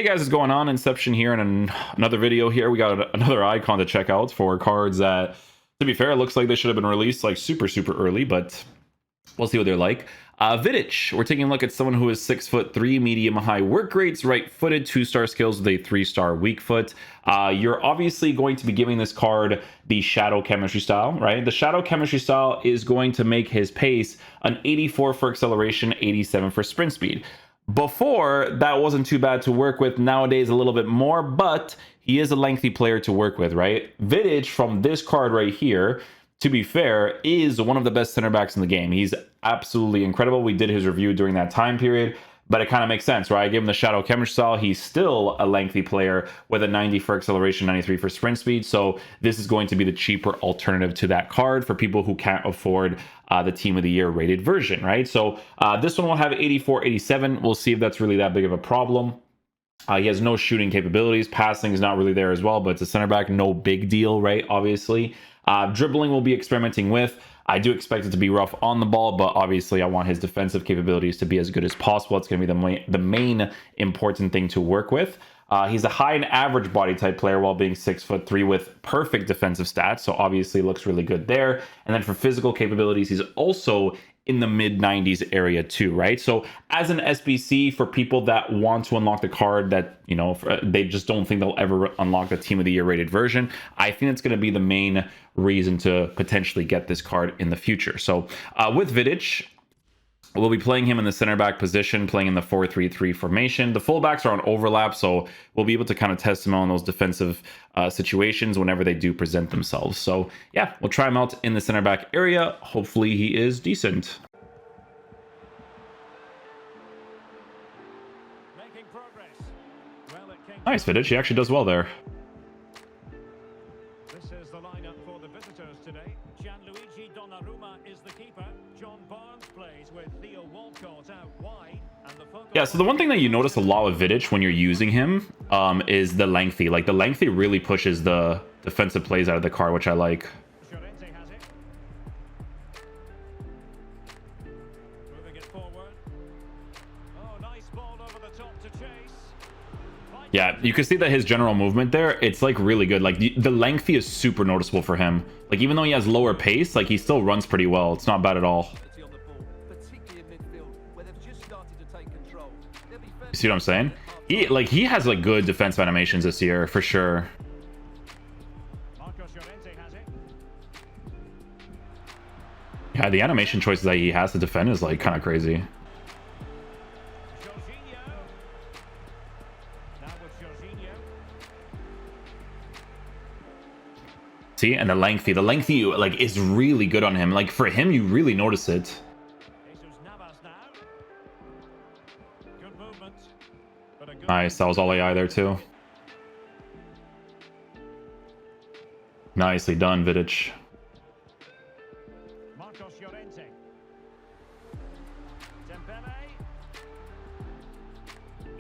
Hey guys, what's going on? Inception here in another video here. We got another icon to check out for cards that, to be fair, it looks like they should have been released like super early, but we'll see what they're like. Vidic, we're taking a look at someone who is 6'3", medium high work rates, right-footed, 2-star skills with a 3-star weak foot. You're obviously going to be giving this card the Shadow Chemistry style, right? The Shadow Chemistry style is going to make his pace an 84 for acceleration, 87 for sprint speed. Before, that wasn't too bad to work with. Nowadays, a little bit more, but he is a lengthy player to work with, right? Vidic, from this card right here, to be fair, is one of the best center backs in the game. He's absolutely incredible. We did his review during that time period, but it kind of makes sense, right? I give him the Shadow Chemistry style. He's still a lengthy player with a 90 for acceleration, 93 for sprint speed. So this is going to be the cheaper alternative to that card for people who can't afford the Team of the Year rated version, right? So this one will have 84, 87. We'll see if that's really that big of a problem. He has no shooting capabilities. Passing is not really there as well, but it's a center back. No big deal, right? Obviously. Dribbling we'll be experimenting with. I do expect it to be rough on the ball, but obviously I want his defensive capabilities to be as good as possible. It's going to be the main important thing to work with. He's a high and average body type player while being 6'3" with perfect defensive stats, so obviously looks really good there. And then for physical capabilities, he's also in the mid 90s area too, right? So as an SBC, for people that want to unlock the card that, you know, they just don't think they'll ever unlock the Team of the Year rated version, I think it's going to be the main reason to potentially get this card in the future. So with Vidic, we'll be playing him in the center back position, playing in the 4-3-3 formation. The fullbacks are on overlap, so we'll be able to kind of test him on those defensive situations whenever they do present themselves. So yeah, we'll try him out in the center back area. Hopefully he is decent. Making progress. Well, Nice, Vidic. He actually does well there. this is the lineup for the visitors today. Gianluigi Donnarumma is the keeper. John Barnes plays with Theo Walcott out wide. And the Yeah, so the one thing that you notice a lot with Vidic when you're using him is the lengthy. Like, the lengthy really pushes the defensive plays out of the card, which I like. Llorente has it. Moving it forward. Oh, nice ball over the top to chase. Yeah, you can see that his general movement there, it's like really good. Like the lengthy is super noticeable for him. Like even though he has lower pace, like he still runs pretty well. It's not bad at all. You see what I'm saying? He has like good defensive animations this year for sure. Yeah, the animation choices that he has to defend is like kind of crazy. See, and the lengthy like is really good on him. Like for him, you really notice it. Nice, that was all AI there too. Nicely done, Vidic.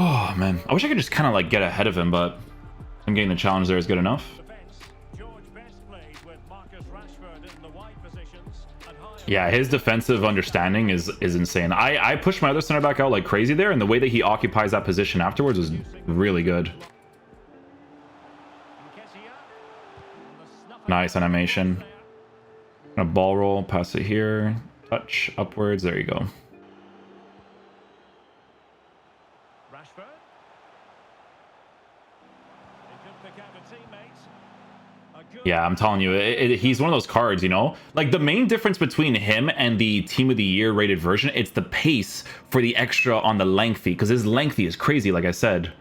Oh man, I wish I could just kind of like get ahead of him, but I'm getting the challenge there is good enough. Yeah, his defensive understanding is insane. I pushed my other center back out like crazy there, and the way that he occupies that position afterwards was really good. Nice animation. A ball roll, pass it here, touch upwards. There you go. Yeah, I'm telling you, he's one of those cards, you know? Like, the main difference between him and the Team of the Year rated version, it's the pace for the extra on the lengthy, because his lengthy is crazy, like I said.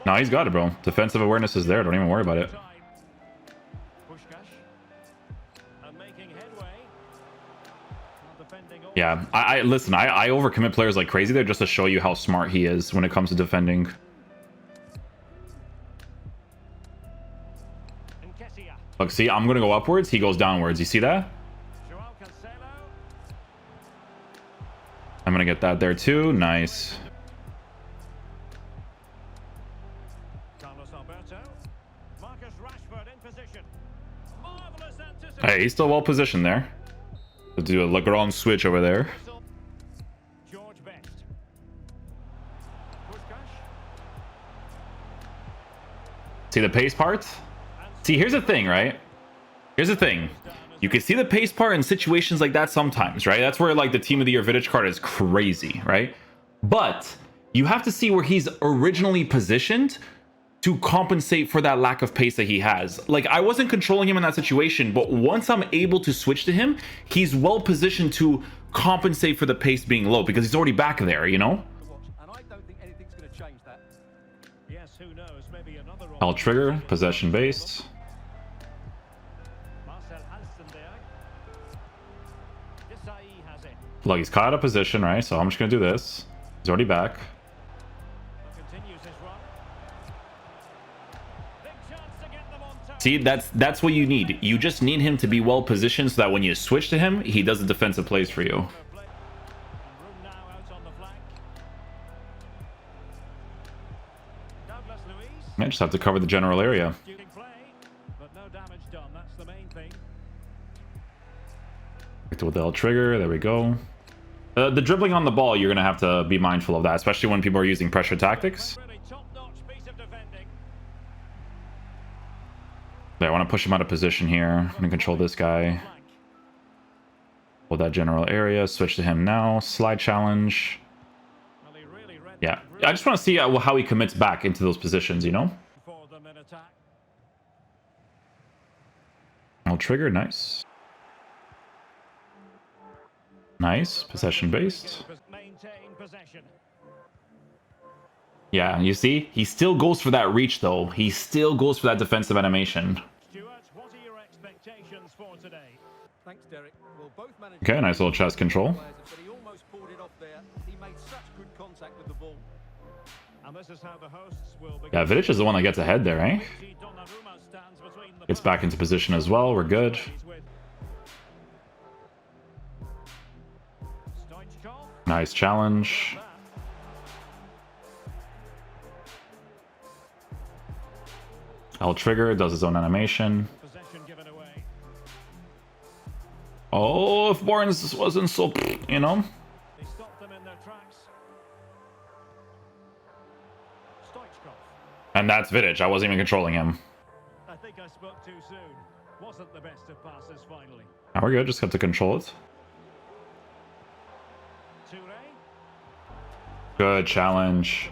No, he's got it, bro. Defensive awareness is there. Don't even worry about it. Yeah, listen, I overcommit players like crazy there just to show you how smart he is when it comes to defending. Look, see, I'm going to go upwards. He goes downwards. You see that? I'm going to get that there too. Nice. Hey, he's still well positioned there. Let's do a Legrand switch over there. George Best. Puskás. See the pace part? See, here's the thing, right? Here's the thing. You can see the pace part in situations like that sometimes, right? That's where like the Team of the Year Vidic card is crazy, right? But you have to see where he's originally positioned to compensate for that lack of pace that he has. Like, I wasn't controlling him in that situation, but once I'm able to switch to him, he's well positioned to compensate for the pace being low because he's already back there, you know? And I don't think anything's going to change that. Yes, who knows? Maybe another. I'll trigger, possession based. Marcel Halstenberg. Desai has it. Look, he's caught out of position, right? So I'm just gonna do this. He's already back. Continues his run. Big chance to get them on top. See, that's what you need. You just need him to be well positioned so that when you switch to him, he does the defensive plays for you. And room now out on the flank. Douglas Luiz. I just have to cover the general area. Shooting play, but no damage done. That's the main thing. Back to with the L trigger. There we go. The dribbling on the ball, you're gonna have to be mindful of that, especially when people are using pressure tactics. Really top-notch piece of defending. There, I want to push him out of position here. I'm gonna control this guy. Flank. Hold that general area. Switch to him now. Slide challenge. Well, he really read Yeah, that I just want to see how he commits back into those positions, you know? for them in attack. I'll trigger. Nice. Nice. Possession based. Maintain possession. Yeah, you see? He still goes for that reach, though. He still goes for that defensive animation. Stuart, what are your expectations for today? Thanks, Derek. Well, both managers. Okay, nice little chest control. But he almost pulled it off there. He made such good contact with the ball. And this is how the hosts will begin. Yeah, Vidic is the one that gets ahead there, eh? Luigi Donnarumma stands between the Gets back into position as well. We're good. He's with Stoichkov. Nice challenge. L trigger, does his own animation. Possession given away. Oh, if Barnes wasn't so, you know? They stopped them in their tracks. Stoichkov. And that's Vidic. I wasn't even controlling him. I think I spoke too soon. Wasn't the best of passes finally. Now we're good. Just have to control it. Toure. Good challenge.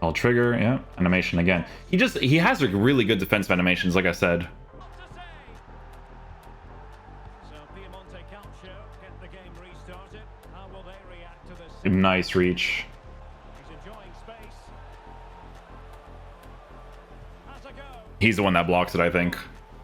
I'll trigger, yeah. Animation again. He has like really good defensive animations, like I said. What to say? So Piemonte Calcio get the game restarted. How will they react to this? Nice reach. He's enjoying space. Has a go. He's the one that blocks it, I think.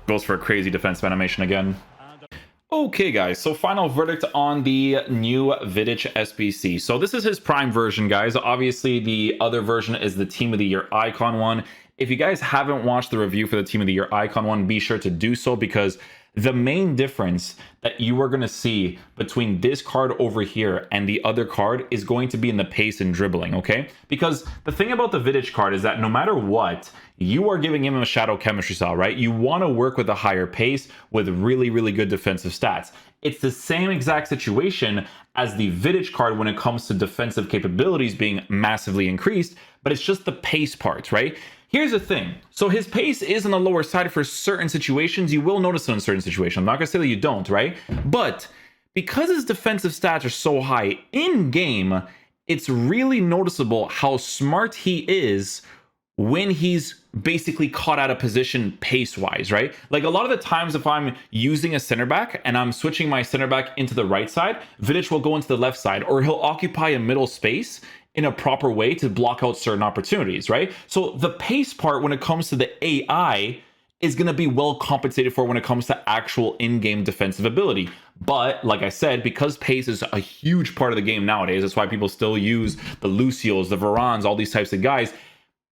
Goes for a crazy defensive animation again. And Okay, guys, so final verdict on the new Vidic SBC. So this is his prime version, guys. Obviously, the other version is the Team of the Year Icon one. If you guys haven't watched the review for the Team of the Year Icon one, be sure to do so, because the main difference that you are going to see between this card over here and the other card is going to be in the pace and dribbling, okay? Because the thing about the Vidic card is that no matter what, you are giving him a shadow chemistry style, right? You want to work with a higher pace with really, really good defensive stats. It's the same exact situation as the Vidic card when it comes to defensive capabilities being massively increased, but it's just the pace part, right? Here's the thing. So his pace is on the lower side for certain situations. You will notice it in certain situations. I'm not going to say that you don't, right? But because his defensive stats are so high in game, it's really noticeable how smart he is when he's basically caught out of position pace-wise, right? Like a lot of the times if I'm using a center back and I'm switching my center back into the right side, Vidic will go into the left side, or he'll occupy a middle space in a proper way to block out certain opportunities, right? So the pace part when it comes to the AI is going to be well compensated for when it comes to actual in-game defensive ability. But like I said, because pace is a huge part of the game nowadays, that's why people still use the Lucios, the Varans, all these types of guys,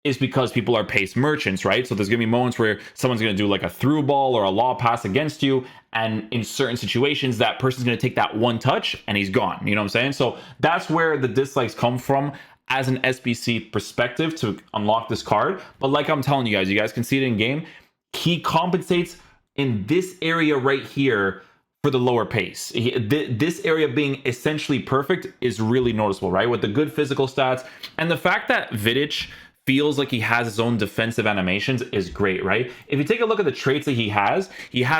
is because people are pace merchants, right? So there's going to be moments where someone's going to do like a through ball or a law pass against you, and in certain situations, that person's going to take that one touch and he's gone. You know what I'm saying? So that's where the dislikes come from as an SBC perspective to unlock this card. But like I'm telling you guys can see it in game. He compensates in this area right here for the lower pace. This area being essentially perfect is really noticeable, right? With the good physical stats and the fact that Vidic feels like he has his own defensive animations is great, right? If you take a look at the traits that he has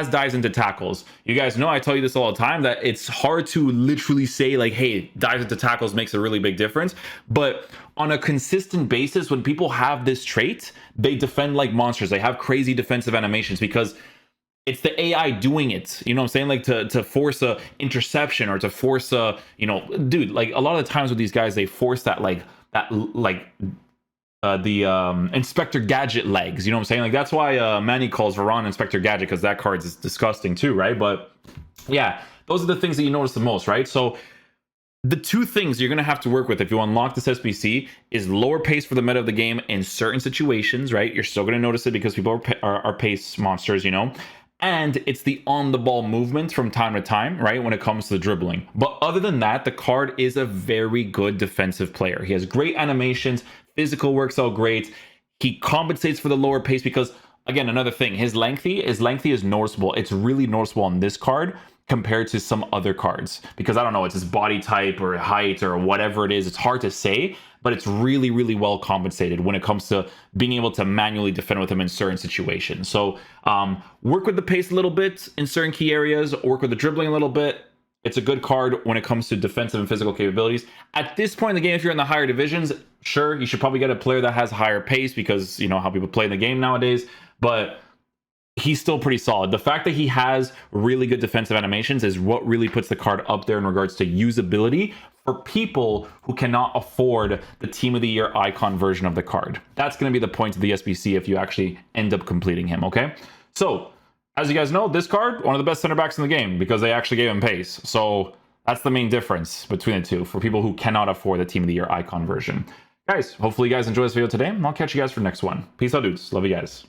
dives into tackles. You guys know I tell you this all the time that it's hard to literally say like, hey, dives into tackles makes a really big difference. But on a consistent basis, when people have this trait, they defend like monsters. They have crazy defensive animations because it's the AI doing it. You know what I'm saying? Like to force a interception or to force a, you know, dude, like a lot of the times with these guys, they force the Inspector Gadget legs. You know what I'm saying? Like that's why Manny calls Varane Inspector Gadget, because that card is disgusting too, right? But yeah, those are the things that you notice the most, right? So the two things you're going to have to work with if you unlock this SBC is lower pace for the meta of the game in certain situations, right? You're still going to notice it because people are pace monsters, you know? And it's the on-the-ball movement from time to time, right, when it comes to the dribbling. But other than that, the card is a very good defensive player. He has great animations, physical works out great. He compensates for the lower pace because, again, another thing, his lengthy is noticeable. It's really noticeable on this card compared to some other cards because I don't know, it's his body type or height or whatever it is. It's hard to say, but it's really, really well compensated when it comes to being able to manually defend with him in certain situations. So work with the pace a little bit in certain key areas, work with the dribbling a little bit. It's a good card when it comes to defensive and physical capabilities. At this point in the game, if you're in the higher divisions, sure, you should probably get a player that has higher pace because you know how people play the game nowadays, but he's still pretty solid. The fact that he has really good defensive animations is what really puts the card up there in regards to usability for people who cannot afford the Team of the Year icon version of the card. That's going to be the point of the SBC if you actually end up completing him, okay? So, as you guys know, this card, one of the best center backs in the game because they actually gave him pace. So, that's the main difference between the two for people who cannot afford the Team of the Year icon version. Guys, hopefully you guys enjoy this video today, and I'll catch you guys for the next one. Peace out, dudes. Love you guys.